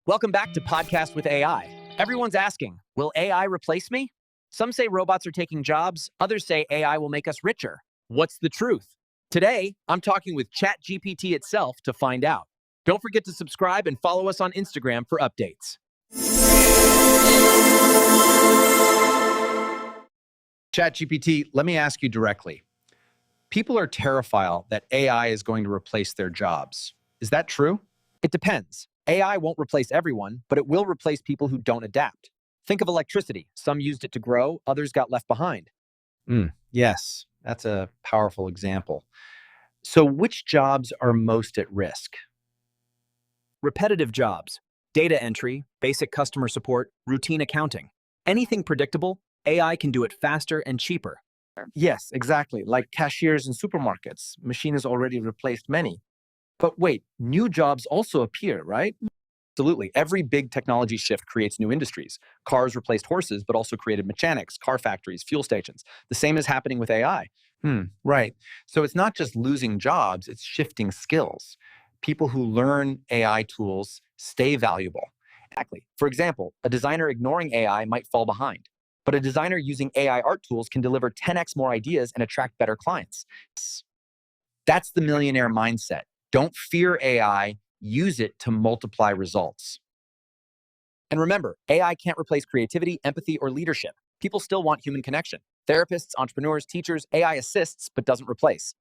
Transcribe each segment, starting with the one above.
Welcome back to Podcast with AI. Everyone's asking, will AI replace me? Some say robots are taking jobs, others say AI will make us richer. What's the truth? Today, I'm talking with ChatGPT itself to find out. Don't forget to subscribe and follow us on Instagram for updates. ChatGPT, let me ask you directly. People are terrified that AI is going to replace their jobs. Is that true? It depends. AI won't replace everyone, but it will replace people who don't adapt. Think of electricity. Some used it to grow, others got left behind. Yes, that's a powerful example. So which jobs are most at risk? Repetitive jobs, data entry, basic customer support, routine accounting. Anything predictable, AI can do it faster and cheaper. Yes, exactly. Like cashiers in supermarkets, machine has already replaced many. But wait, new jobs also appear, right? Absolutely. Every big technology shift creates new industries. Cars replaced horses, but also created mechanics, car factories, fuel stations. The same is happening with AI. Right. So it's not just losing jobs, it's shifting skills. People who learn AI tools stay valuable. Exactly. For example, a designer ignoring AI might fall behind, but a designer using AI art tools can deliver 10x more ideas and attract better clients. That's the millionaire mindset. Don't fear AI, use it to multiply results. And remember, AI can't replace creativity, empathy, or leadership. People still want human connection. Therapists, entrepreneurs, teachers, AI assists, but doesn't replace.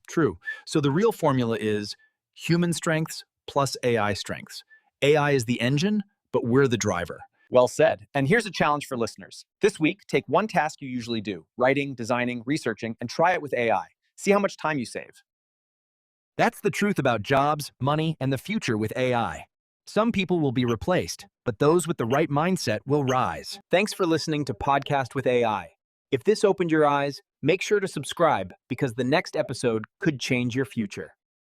True. So the real formula is human strengths plus AI strengths. AI is the engine, but we're the driver. Well said. And here's a challenge for listeners. This week, take one task you usually do, writing, designing, researching, and try it with AI. See how much time you save. That's the truth about jobs, money, and the future with AI. Some people will be replaced, but those with the right mindset will rise. Thanks for listening to Podcast with AI. If this opened your eyes, make sure to subscribe because the next episode could change your future.